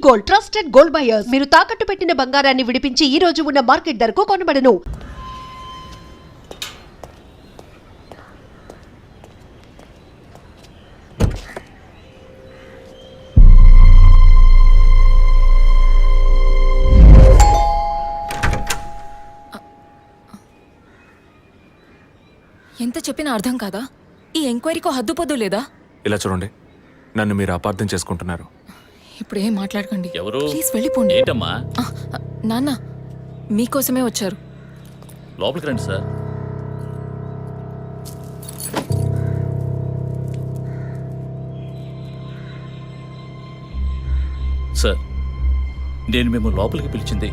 Gold, trusted gold buyers. మీరు తాకట్టు పెట్టిన బంగారాన్ని విడిపించి ఈ రోజు ఉన్న మార్కెట్ ధరకు కొనబడను. ఎంత చెప్పినా అర్థం కాదా? ఈ ఎంక్వైరీకో హద్దుపొద్దు లేదా? ఇలా చూడండి, నన్ను మీరు అపార్థం చేసుకుంటున్నారు. ఇప్పుడు ఏం మాట్లాడకండి. ఎవరు? ప్లీజ్ వెళ్ళిపోండి. ఏంటమ్మా? నాన్న మీకోసమే వచ్చారు. లోపలికి రండి సార్. సార్, నేను మిమ్మల్ని లోపలికి పిలిచింది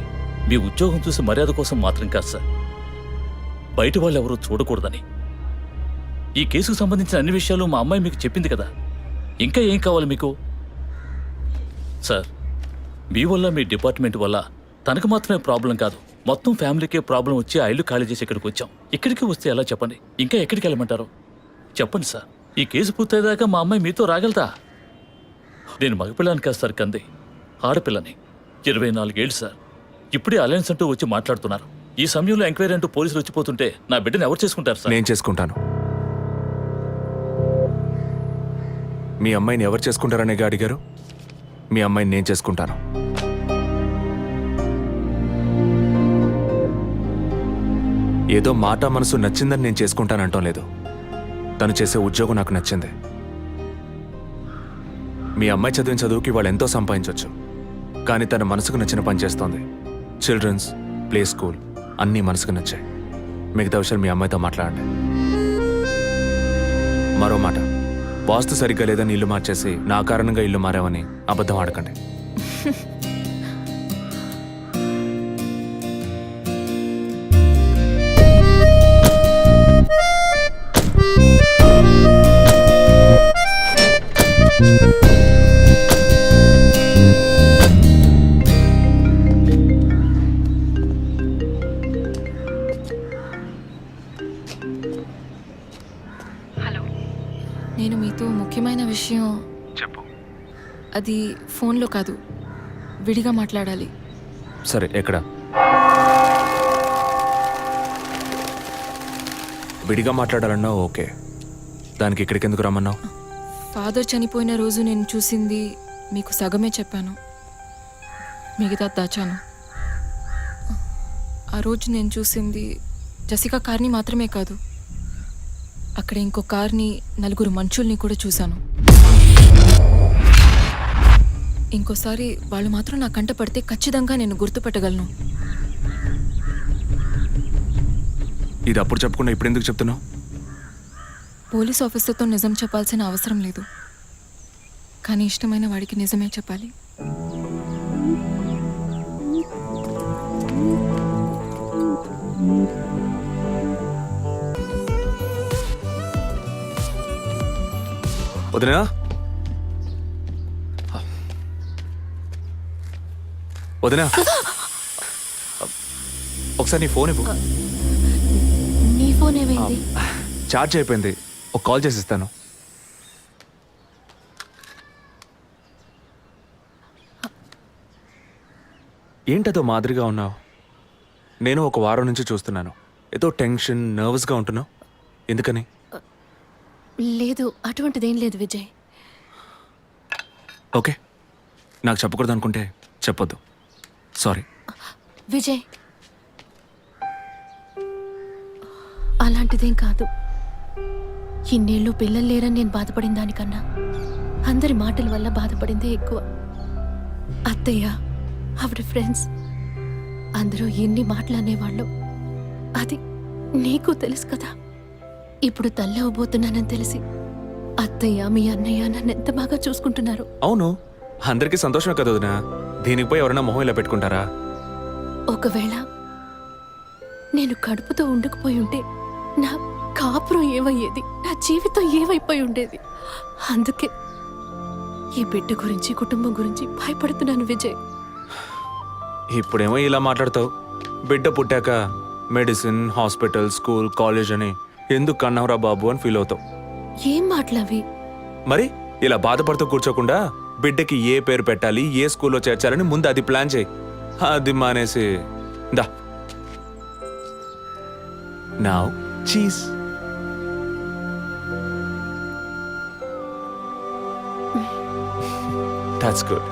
మీ ఉద్యోగం చూసి మర్యాద కోసం మాత్రం కాదు సార్. బయట వాళ్ళు ఎవరూ చూడకూడదని. ఈ కేసుకు సంబంధించిన అన్ని విషయాలు మా అమ్మాయి మీకు చెప్పింది కదా. ఇంకా ఏం కావాలి మీకు? సార్, మీ వల్ల మీ డిపార్ట్మెంట్ వల్ల తనకు మాత్రమే ప్రాబ్లం కాదు, మొత్తం ఫ్యామిలీకే ప్రాబ్లం వచ్చి ఆ ఇల్లు ఖాళీ చేసి ఇక్కడికి వచ్చాం. ఇక్కడికి వస్తే ఎలా చెప్పండి? ఇంకా ఎక్కడికి వెళ్ళమంటారు చెప్పండి సార్. ఈ కేసు పూర్తయ్యేదాకా మా అమ్మాయి మీతో రాగలదా? నేను మగపిల్లని కాదు సార్, కంది ఆడపిల్లని. 24 ఏళ్ళు సార్. ఇప్పుడే అలయన్స్ అంటూ వచ్చి మాట్లాడుతున్నారు. ఈ సమయంలో ఎంక్వైరీ అంటూ పోలీసులు వచ్చిపోతుంటే నా బిడ్డను ఎవరు చేసుకుంటారు సార్? నేను చేసుకుంటాను. మీ అమ్మాయిని ఎవరు చేసుకుంటారనే అడిగారు. మీ అమ్మాయిని నేను చేసుకుంటాను. ఏదో మాట మనసు నచ్చిందని నేను చేసుకుంటానంటం లేదు. తను చేసే ఉద్యోగం నాకు నచ్చింది. మీ అమ్మాయి చదివిన చదువుకి వాళ్ళు ఎంతో సంపాదించవచ్చు, కానీ తన మనసుకు నచ్చిన పని చేస్తోంది. చిల్డ్రన్స్ ప్లే స్కూల్ అన్నీ మనసుకు నచ్చాయి. మిగతా విషయాలు మీ అమ్మాయితో మాట్లాడండి. మరో మాట, వాస్తు సరిగ్గా లేదని ఇల్లు మార్చేసి నా కారణంగా ఇల్లు మారామని అబద్ధం ఆడకండి. నేను మీతో ముఖ్యమైన విషయం చెప్పు. అది ఫోన్లో కాదు, విడిగా మాట్లాడాలి. సరే, ఎక్కడ? విడిగా మాట్లాడాలన్నావు, ఓకే. దానికి ఇక్కడికి ఎందుకు రమ్మన్నావు? ఫాదర్ చనిపోయిన రోజు నేను చూసింది మీకు సగమే చెప్పాను, మిగతా దాచాను. ఆ రోజు నేను చూసింది జసికా కార్ని మాత్రమే కాదు, అక్కడ ఇంకో కార్ని, 4 మనుషుల్ని కూడా చూశాను. ఇంకోసారి వాళ్ళు మాత్రం నా కంట పడితే ఖచ్చితంగా నేను గుర్తుపట్టగలను. ఇది అప్పుడు చెప్పకుండా ఇప్పుడు ఎందుకు చెప్తున్నావు? పోలీస్ ఆఫీసర్తో నిజం చెప్పాల్సిన అవసరం లేదు, కానీ ఇష్టమైన వాడికి నిజమే చెప్పాలి. వదినా, వదినా, ఒకసారి నీ ఫోన్ ఇవ్వు. నీ ఫోన్ ఏమైంది? ఛార్జ్ అయిపోయింది, ఒక కాల్ చేసి ఇస్తాను. ఏంటదో మాదిరిగా ఉన్నావు? నేను ఒక వారం నుంచి చూస్తున్నాను. ఏదో టెన్షన్, నర్వస్గా ఉంటున్నావు. ఎందుకని? లేదు, అటువంటిదేం లేదు విజయ్. ఓకే, నాకు చెప్పకూడదు అనుకుంటే చెప్పొద్దు. సారీ. విజయ్, అలాంటిదేం కాదు. ఇన్నేళ్ళు పిల్లలు లేరని నేను బాధపడిన దానికన్నా అందరి మాటల వల్ల బాధపడిందే ఎక్కువ. అత్తయ్య, ఆవిడ ఫ్రెండ్స్ అందరూ ఎన్ని మాటలు అనేవాళ్ళు, అది నీకు తెలుసు కదా. ఇప్పుడు తల్లి అవ్వబోతున్నానని తెలిసి అత్తయ్య, మీ అన్నయ్య నన్ను ఎంత బాగా చూసుకుంటున్నారు. అవును, అందరికీ సంతోషమే కదా వదినా. దీనికి పోయి ఎవరైనా మొహం ఇలా పెట్టుకుంటారా? ఒకవేళ నేను కడుపుతో ఉండకపోయి ఉంటే నా కాపురం ఏమయ్యేది, నా జీవితం ఏమైపోయి ఉండేది. అందుకే ఈ బిడ్డ గురించి, కుటుంబం గురించి భయపడుతున్నాను విజయ్. ఇప్పుడేమో ఇలా మాట్లాడతావు. బిడ్డ పుట్టాక మెడిసిన్, హాస్పిటల్, స్కూల్, కాలేజ్ అని ఎందుకు కన్నావురా బాబు అని ఫీల్ అవుతావు. ఏం మాటలవి? మరి ఇలా బాధపడుతూ కూర్చోకుండా బిడ్డకి ఏ పేరు పెట్టాలి, ఏ స్కూల్లో చేర్చాలని ముందు అది ప్లాన్ చేయి. అది మానేసి దా నౌ చీజ్. That's good.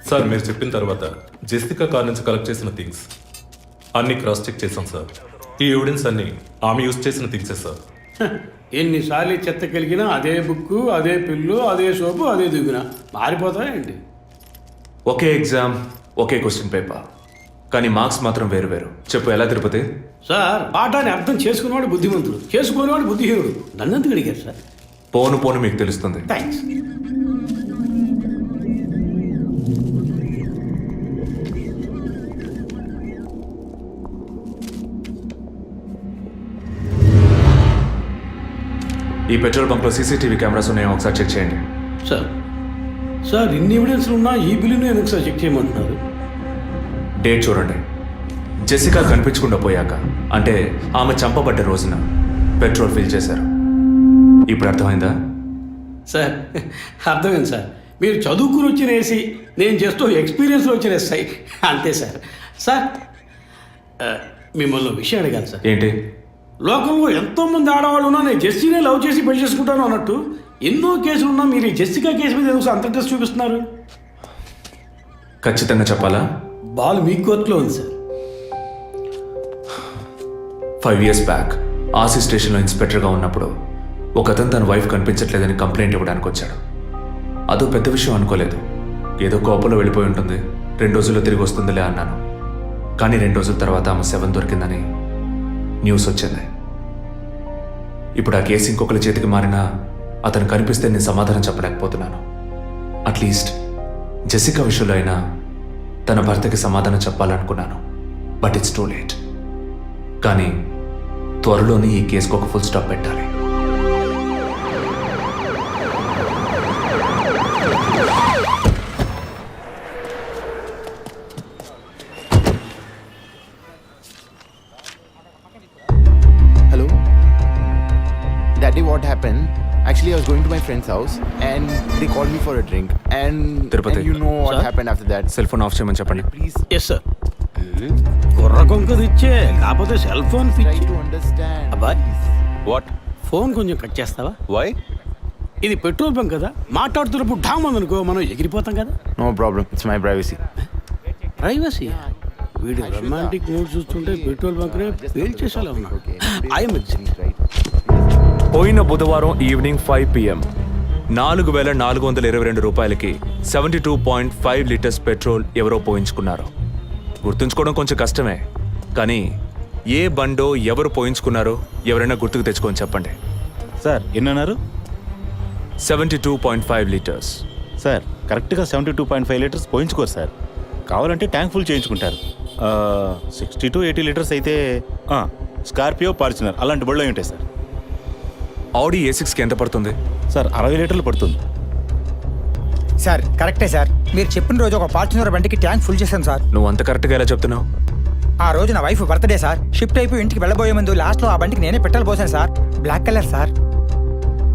సార్ మీరు చెప్పిన తర్వాత జెసికా కార్ నుంచి కలెక్ట్ చేసిన థింగ్స్ అన్ని క్రాస్ చెక్ చేశాం సార్. ఈ ఎవిడెన్స్ అన్ని ఆమె యూజ్ చేసిన థింగ్సే సార్. ఎన్నిసార్లు చెత్త కలిగినా అదే బుక్కు, అదే పిల్లు, అదే సోపు, అదే దిగున మారిపోతాయండి. ఒకే ఎగ్జామ్, ఒకే క్వశ్చన్ పేపర్, కానీ మార్క్స్ మాత్రం వేరు వేరు. చెప్పు ఎలా తిరుపతి? సార్ పాఠాన్ని అర్థం చేసుకునేవాడు బుద్ధిమంతుడు, చేసుకునేవాడు బుద్ధిహీనుడు. నన్నెందుకు అడిగారు సార్? పోను పోను మీకు తెలుస్తుంది. థ్యాంక్స్. ఈ పెట్రోల్ బంక్లో సీసీటీవీ కెమెరాస్ ఉన్నాయో ఒకసారి చెక్ చేయండి. సార్ సార్ ఇన్ని ఎవిడెన్స్లు ఉన్నా ఈ బిల్లును ఎందుకు సార్ చెక్ చేయమంటున్నారు? డేట్ చూడండి. జెసికా కనిపించకుండా పోయాక, అంటే ఆమె చంపబడ్డ రోజున పెట్రోల్ ఫిల్ చేశారు. ఇప్పుడు అర్థమైందా? సార్ అర్థమైంది సార్. మీరు చదువుకుని వచ్చిన ఏసీ, నేను జస్ట్ ఎక్స్పీరియన్స్లో వచ్చిన ఎస్ఐ అంతే సార్. సార్ మిమ్మల్ని ఒక విషయం అడిగాను సార్. ఏంటి? లోకంలో ఎంతోమంది ఆడవాళ్ళు ఉన్నా నేను జెస్సీనే లవ్ చేసి పెళ్లి చేసుకుంటాను అన్నట్టు ఎన్నో కేసులు ఉన్నా మీరు ఈ జెస్సికా కేసు మీద ఎందుకు అంత ఇంట్రెస్ట్ చూపిస్తున్నారు? ఖచ్చితంగా చెప్పాలా? బాల్ మీ కోర్టులో ఉంది సార్. 5 years బ్యాక్ ఆర్సీ స్టేషన్లో ఇన్స్పెక్టర్గా ఉన్నప్పుడు ఒకతను తన వైఫ్ కనిపించట్లేదని కంప్లైంట్ ఇవ్వడానికి వచ్చాడు. అదో పెద్ద విషయం అనుకోలేదు. ఏదో కోపంలో వెళ్ళిపోయి ఉంటుంది, 2 రోజుల్లో తిరిగి వస్తుందిలే అన్నాను. కానీ 2 రోజుల తర్వాత ఆమె శవం దొరికిందని న్యూస్ వచ్చింది. ఇప్పుడు ఆ కేసు ఇంకొకరి చేతికి మారినా అతను కనిపిస్తే నేను సమాధానం చెప్పలేకపోతున్నాను. అట్లీస్ట్ జెసికా విషయంలో అయినా తన భర్తకి సమాధానం చెప్పాలనుకున్నాను. But it's too late. కానీ త్వరలోనే ఈ కేసుకు ఒక ఫుల్ స్టాప్ పెట్టాలి. Hello? Daddy, what happened? Actually, I was going to my friend's house and they called me for a drink. And you know what Sir? happened after that. Cell phone off చేయమని చెప్పండి. Please yes sir. కుర్ర కొంకది ఇచ్చే, కాకపోతే cell phone try పిచ్చి. to understand. అబ్బాయ్ what? Phone కొంచెం cut చేస్తావా? వై? ఇది పెట్రోల్ బంక్ కదా, మాట్లాడుతున్నప్పుడు ఢామ్ అనుకో మనం ఎగిరిపోతాం కదా. No problem. It's my privacy. Privacy. వీడు రొమాంటిక్ మూడ్ చూస్తుంటే పెట్రోల్ బంక్ నే ఫెయిల్ చేసేలా ఉన్నాడు. I'm exact. Right. పోయిన బుధవారం ఈవినింగ్ 5 PM 4,422 రూపాయలకి 72.5 లీటర్స్ పెట్రోల్ ఎవరో పోయించుకున్నారు. గుర్తుంచుకోవడం కొంచెం కష్టమే, కానీ ఏ బండో ఎవరు పోయించుకున్నారో ఎవరైనా గుర్తుకు తెచ్చుకొని చెప్పండి. సార్ ఎన్నన్నారు? 72.5 లీటర్స్. సార్ కరెక్ట్గా 72.5 లీటర్స్ పోయించుకోరు సార్. కావాలంటే ట్యాంక్ ఫుల్ చేయించుకుంటారు. 60 to 80 లీటర్స్ అయితే స్కార్పియో, ఫార్చునర్ అలాంటి బళ్ళు ఉంటాయి సార్. ఆడి A6కి ఎంత పడుతుంది? సార్ 60 లీటర్లు పడుతుంది. సార్ కరెక్టే సార్. మీరు చెప్పిన రోజు ఒక ఫార్చునర్ బండికి ట్యాంక్ ఫుల్ చేశాను సార్. నువ్వు అంత కరెక్ట్గా ఎలా చెప్తున్నావు? ఆ రోజు నా వైఫ్ బర్త్డే సార్. షిఫ్ట్ అయిపోయి ఇంటికి వెళ్ళబోయే ముందు లాస్ట్లో ఆ బండికి నేనే పెట్రోల్ పోసాను sir. Black colour sir.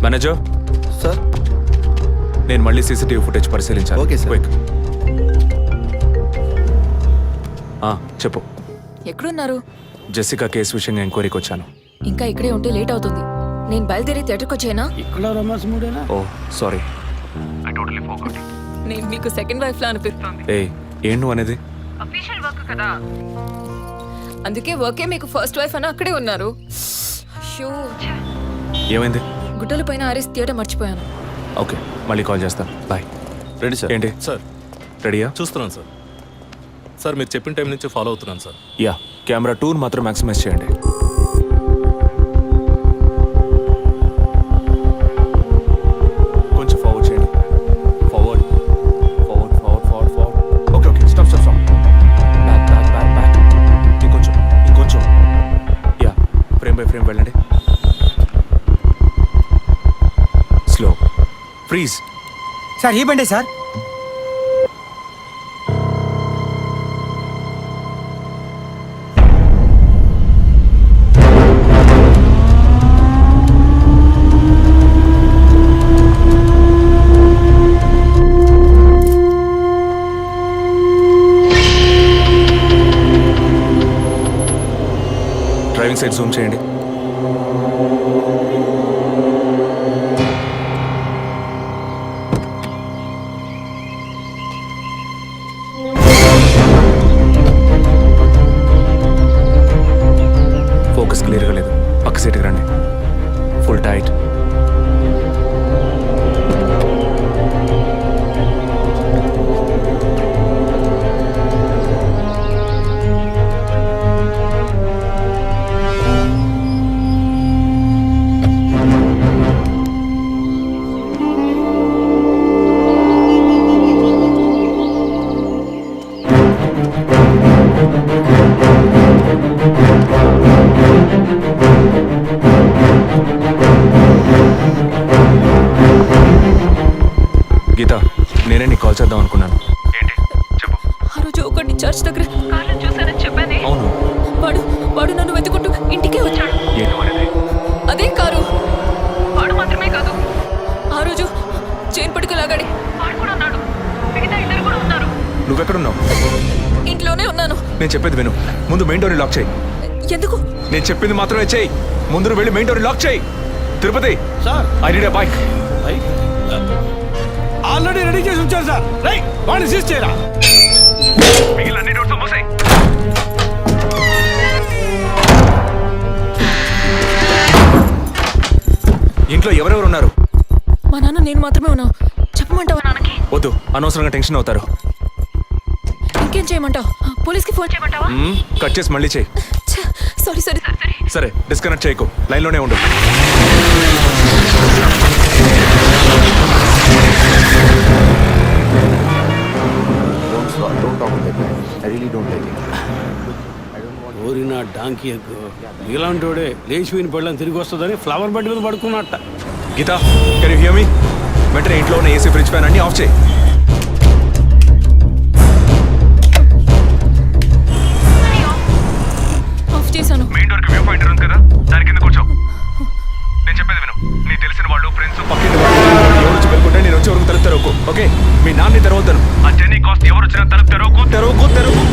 Manager Sir? నేను మళ్ళీ సీసీటీవీ ఫుటేజ్ పరిశీలించాలి. Okay, sir. క్విక్. చెప్పు. ఎక్కడున్నారు? జెసికా కేసు విషయంగా ఎంక్వైరీకి వచ్చాను. ఇంకా ఇక్కడే ఉంటే లేట్ అవుతుంది. నేను బయలుదేరి థియేటర్కి వచ్చేనా? ఇక్కడ రొమాన్స్ మూడేనా? ఓ సారీ. నేను మీకు సెకండ్ వైఫ్ లా అనిపిస్తుంది. ఏం నువ్వు అనేది? అందుకే వర్కే మీకు ఫస్ట్ వైఫ్ అని అక్కడే ఉన్నారు. అయ్యో, ఏమైంది? గుడ్డల పైన ఆరేసి థియేటర్ మర్చిపోయాను. ఓకే, మళ్ళీ కాల్ చేస్తాను. బాయ్. Ready sir. ఏంటి? సార్ రెడీయా? చూస్తున్నాను సార్. సార్ మీరు చెప్పిన టైం నుంచి ఫాలో అవుతున్నాను సార్. యా, కెమెరా 2 మాత్రం మ్యాక్సిమైజ్ చేయండి. కొంచెం ఫార్వర్డ్ చేయండి. Forward forward forward forward forward. Okay okay, stop stop stop. Back back back back. ఇంకొంచెం ఇంకొంచెం. యా, ఫ్రేమ్ బై ఫ్రేమ్ వెళ్ళండి. స్లో. ఫ్రీజ్. సార్ ఈ బండే సార్. ఫ్రంట్ సైడ్ జూమ్ చేయండి. ఫోకస్ క్లియర్గా లేదు. పక్క సీట్కి రండి. Full tight. గీత, నేనే నీకు కాల్ చేద్దాం అనుకున్నాను. ఏంటి చెప్పు. ఆ రోజు ఒకటి చర్చ్ దగ్గర కార్లో చూసానని చెప్పానే. అవును. వాడు నన్ను వెతుకుంటూ ఇంటికే వచ్చాడు. ఏంటి వాడిది? అదే కారు. వాడు మాత్రమే కాదు, ఆ రోజు చైన్ పట్టుకు లాగాడి వాడు కూడా ఉన్నాడు. మిగతా ఇద్దరు కూడా ఉన్నారు. నువ్వెక్కడున్నావు? ఇంట్లోనే ఉన్నాను. నేను చెప్పేది విను. ముందు మెయిన్ డోర్ని లాక్ చేయి. ఎందుకు? నేను చెప్పింది మాత్రమే చేయి. ముందు నువ్వు వెళ్ళి మెయిన్ డోర్ని లాక్ చేయి. Tirupati, sir I need a bike. Already ready చేసి ఉంచారు సార్. రైట్, వాడిని సీజ్ చేయరా. మిగిలిన అన్ని డోర్స్ మూసేయ్. ఇంట్లో ఎవరెవరు ఉన్నారు? మా నాన్న నేను మాత్రమే ఉన్నావు. చెప్పమంటావా నాన్నకి? వద్దు, అనవసరంగా టెన్షన్ అవుతారు. ఇంకేం చేయమంటావు? పోలీస్కి ఫోన్ చేయమంటావా? కట్ చేసి మళ్ళీ చేయి. Sorry sorry sorry. సరే, డిస్కనెక్ట్ చేయకు, లైన్లోనే ఉండు. Don't talk like that. I really don't like it. ఓరి నా డాంకీ ఎగ్గు, ఇలాంటోడే లేచిపోయిన పెళ్ళని తిరిగి వస్తుందని ఫ్లవర్ బెడ్ మీద పడుకున్నట్ట. గీత, కెన్ యు హియర్ మీ? వెంటనే ఇంట్లో ఉన్న ఏసీ, ఫ్రిడ్జ్, ఫ్యాన్ అన్ని ఆఫ్ చేయి. ఆఫ్ చేశాను. మెయిన్ డోర్ కి వ్యూ పాయింటర్ ఉంది కదా, దాని కింద కూర్చో. నేను చెప్పేది విను. నీ తెలిసిన వాళ్ళు, ఫ్రెండ్స్, పక్కింటి వాళ్ళు ఎవరు వచ్చి వెళ్ళుకుంటే నేను వచ్చే వరకు తలుపు తెరవకు. ఓకే? మీ నాన్ని తెరవద్దాను. ఆ జర్నీ కాస్ట్ ఎవరు వచ్చినా తలుపు తెరవకు, తెరవకు, తెరవకు.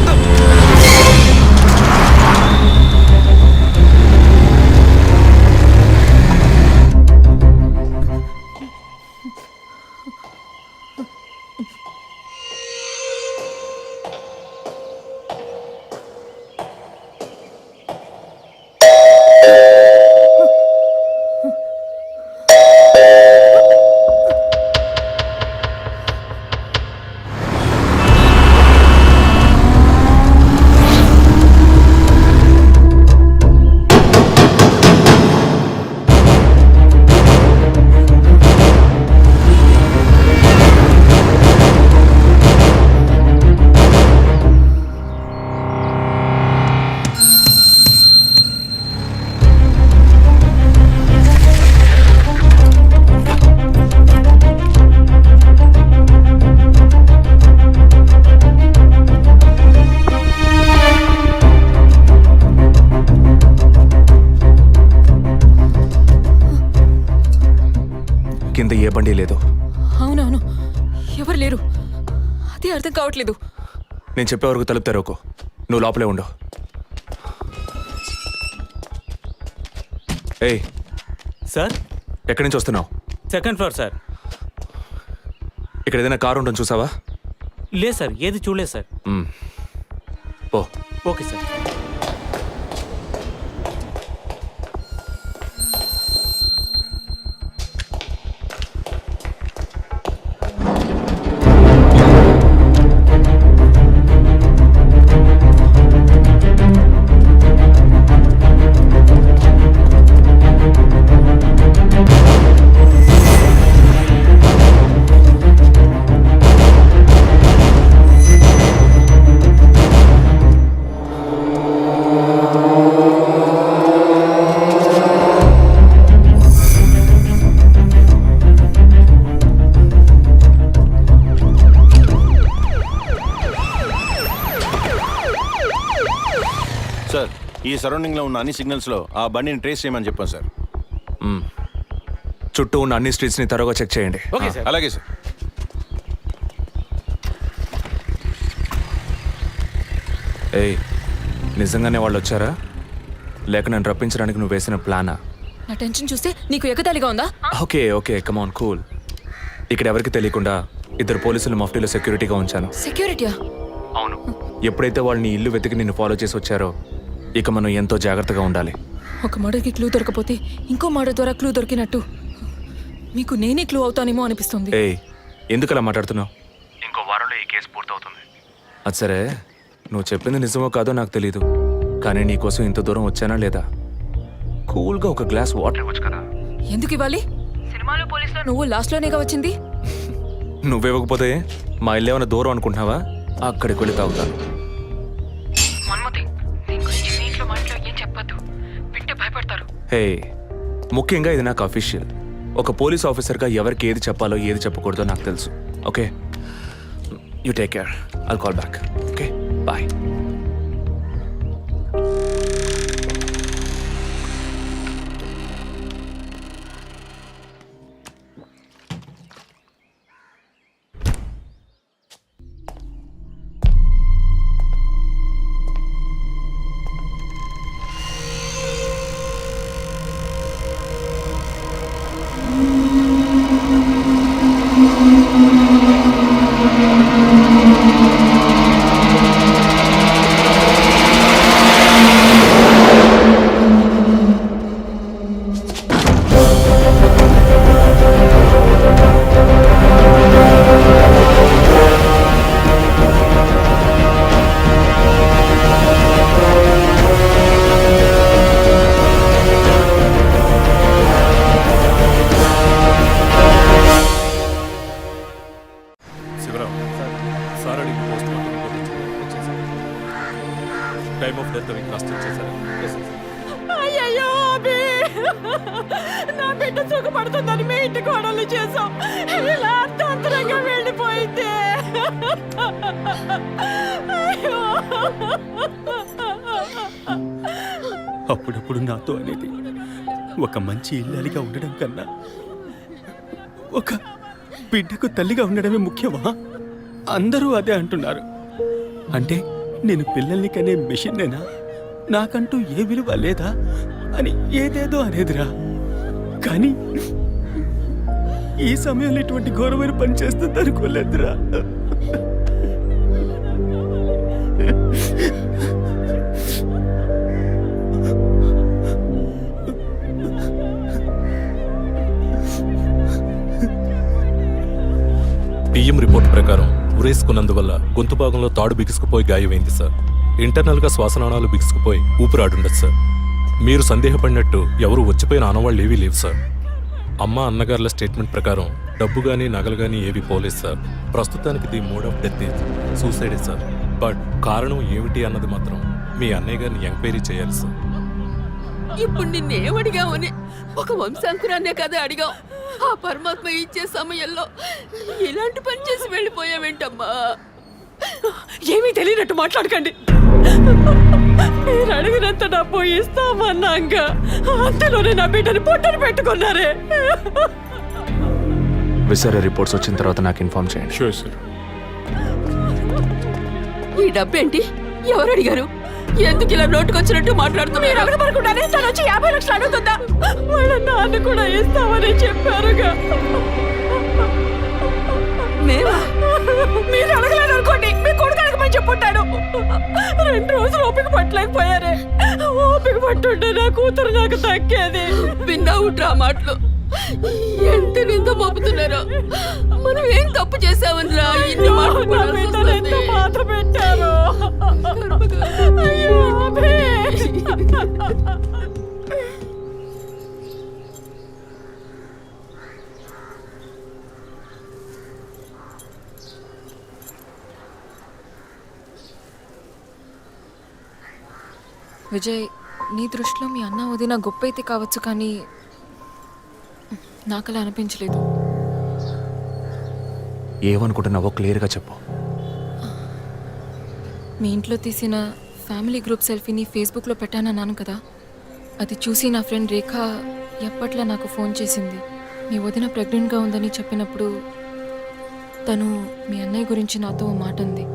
కింద ఏ బండి లేదు. అవునవును, ఎవరు లేరు. అదే అర్థం కావట్లేదు. నేను చెప్పే వరకు తలుపు తెరవకు. నువ్వు లోపలే ఉండు. ఏయ్ సార్, ఎక్కడి నుంచి వస్తున్నావు? Second floor sir. ఇక్కడ ఏదైనా కారు ఉంటుంది చూసావా? లేదు సార్, ఏది చూడలేదు సార్. పో. Okay sir. సార్, ఈ సరౌండింగ్లో ఉన్న అన్ని సిగ్నల్స్లో ఆ బండిని ట్రేస్ చేయమని చెప్పాను సార్. చుట్టూ ఉన్న అన్ని స్ట్రీట్స్ని త్వరగా చెక్ చేయండి. Okay sir. అలాగే సార్. ఏయ్, నిజంగానే వాళ్ళు వచ్చారా? లేక నన్ను రప్పించడానికి నువ్వు వేసిన ప్లానా? నా టెన్షన్ చూస్తే నీకు ఎగతాళిగా ఉందా? Okay okay come on cool. ఇక్కడ ఎవరికి తెలియకుండా 2 పోలీసులు మఫ్టీలో సెక్యూరిటీగా ఉంచాను. సెక్యూరిటీయా? అవును. ఎప్పుడైతే వాళ్ళు నీ ఇల్లు వెతికి నిన్ను ఫాలో చేసి వచ్చారో ఇక మనం ఎంతో జాగ్రత్తగా ఉండాలి. ఒక మర్డర్కి క్లూ దొరకపోతే ఇంకో మర్డర్ ద్వారా క్లూ దొరికినట్టు మీకు నేనే క్లూ అవుతానేమో అనిపిస్తుంది. ఏయ్, ఎందుకు అలా మాట్లాడుతున్నావు? ఇంకో వారంలో ఈ కేసు పూర్తవుతుంది. అది సరే, నువ్వు చెప్పింది నిజమో కాదో నాకు తెలీదు, కానీ నీకోసం ఇంత దూరం వచ్చానా లేదా? కూల్గా ఒక గ్లాస్ వాటర్ ఇవ్వచ్చు కదా. ఎందుకు ఇవ్వాలి? సినిమాలో పోలీసులో నువ్వు లాస్ట్లోనేగా వచ్చింది. నువ్వివ్వకపోతే మా ఇల్లు ఏమైనా దూరం అనుకుంటున్నావా? అక్కడికి వెళ్ళి తాగుతాను. హే, ముఖ్యంగా ఇది నాకు అఫీషియల్. ఒక పోలీస్ ఆఫీసర్గా ఎవరికి ఏది చెప్పాలో ఏది చెప్పకూడదో నాకు తెలుసు. Okay, you take care. I'll call back. Okay, bye. Time of death cross check చేశారా? అయ్యయ్యో అభి, నా బిడ్డ సుఖపడుతుందని మీ ఇంటి కోడలు చేసాం, ఇలా అర్థాంతరంగా వెళ్ళిపోయింది. అయ్యో. అప్పుడప్పుడు నాతో అనేది ఒక మంచి ఇల్లాలిగా ఉండడం కన్నా ఒక బిడ్డకు తల్లిగా ఉండడమే ముఖ్యమా? అందరూ అదే అంటున్నారు. అంటే నేను పిల్లల్ని కనే మెషిన్నేనా, నాకంటూ ఏ విలువ లేదా అని ఏదేదో అనేదిరా. కానీ ఈ సమయంలో ఇటువంటి ఘోరమైన పని చేస్తుంది అనుకోలేదురా. పిఎం రిపోర్ట్ ప్రకారం ఉరేసుకున్నందువల్ల గొంతు భాగంలో తాడు బిగుసుకుపోయి గాయమైంది సార్. ఇంటర్నల్గా శ్వాసనాళాలు బిగుసుకుపోయి ఊపిరాడుండదు సార్. మీరు సందేహపడినట్టు ఎవరు వచ్చిపోయిన ఆనవాళ్ళు ఏవీ లేవు సార్. అమ్మ అన్నగారుల స్టేట్మెంట్ ప్రకారం డబ్బు కానీ నగలు కానీ ఏవి పోలేదు సార్. ప్రస్తుతానికి ది మోడ్ ఆఫ్ డెత్ సూసైడే సార్. బట్ కారణం ఏమిటి అన్నది మాత్రం మీ అన్నయ్య గారిని ఎంక్వైరీ చేయాలి సార్. ఇప్పుడు నిన్నేమడిగామని ఒక వంశాంకురాన్నే కదా అడిగాం. ఆ పరమాత్మ ఇచ్చే సమయంలో ఇలాంటి పని చేసి వెళ్ళిపోయావేంటమ్మా? ఏమీ తెలియనట్టు మాట్లాడకండి. మీరు అడిగినంత డబ్బు ఇస్తామన్నాక అంతలోనే నా బిడ్డని పొట్టను పెట్టుకున్నారే. విసారా రిపోర్ట్స్ వచ్చిన తర్వాత నాకు ఇన్ఫార్మ్ చేయండి. Sure sir. ఈ డబ్బేంటి? ఎవరు అడిగారు? ఎందుకు ఇలా నోటుకొచ్చినట్టు మాట్లాడుతున్నారు? మీరు అడగబడకుండానే తను వచ్చి 50 లక్షలు అడుగుతుందా? వాళ్ళ నాన్న కూడా ఇస్తామని చెప్పారుగా. మేమా? మీరు అడగలేదు అనుకోండి, మీ కొడుకు అడగమని చెప్పుంటాడు. 2 రోజులు ఓపిక పట్టలేకపోయారే. ఓపిక పట్టుంటే నా కూతురు నాకు దక్కేది. విన్నావు డ్రా మాటలు ఎంత నింద మోపుతున్నారో. మనం ఏం తప్పు చేసామని రా ఇన్ని మాటలు మాత్ర పెట్టారు. అయ్యో విజయ్, నీ దృష్టిలో మీ అన్న వదిన గొప్ప అయితే కావచ్చు, కానీ నాకలా అనిపించలేదు. ఏమనుకుంటున్నావో క్లియర్గా చెప్పు. మీ ఇంట్లో తీసిన ఫ్యామిలీ గ్రూప్ సెల్ఫీని ఫేస్బుక్లో పెట్టానన్నాను కదా, అది చూసి నా ఫ్రెండ్ రేఖ ఎప్పట్లా నాకు ఫోన్ చేసింది. మీ వదిన ప్రెగ్నెంట్గా ఉందని చెప్పినప్పుడు తను మీ అన్నయ్య గురించి నాతో ఓ మాట అంది.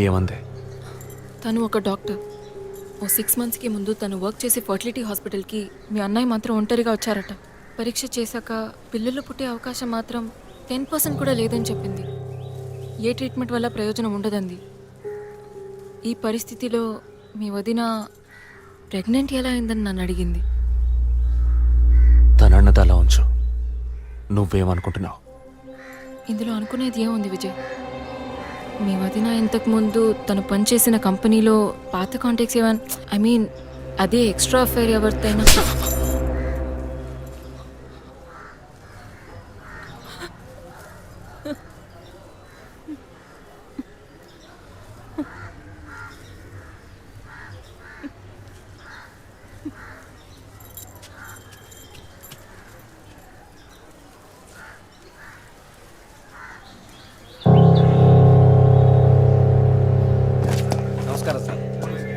ఏమంది? తను ఒక డాక్టర్. ఓ 6 మంత్స్కి ముందు తను వర్క్ చేసే ఫర్టిలిటీ హాస్పిటల్కి మీ అన్నయ్య మాత్రం ఒంటరిగా వచ్చారట. పరీక్ష చేశాక పిల్లలు పుట్టే అవకాశం మాత్రం 10% కూడా లేదని చెప్పింది. ఏ ట్రీట్మెంట్ వల్ల ప్రయోజనం ఉండదండి. ఈ పరిస్థితిలో మీ వదిన ప్రెగ్నెంట్ ఎలా అయిందని నన్ను అడిగింది. తనన్నది అలా ఉంచు. నువ్వేమనుకుంటున్నావు? ఇందులో అనుకునేది ఏముంది విజయ్? మీ వదిన ఇంతకుముందు తను పనిచేసిన కంపెనీలో పాత కాంటాక్ట్స్ ఏమైనా అదే ఎక్స్ట్రా అఫైర్ ఎవరితైనా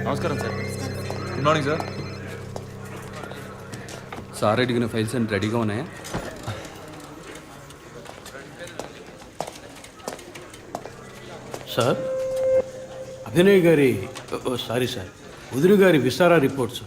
నమస్కారం sir. Good morning sir. Sir అడిగిన ఫైల్స్ అన్ని రెడీగా ఉన్నాయా? సార్, అభినయ్ గారి సారీ సార్, వదిన గారి విసారా రిపోర్ట్స్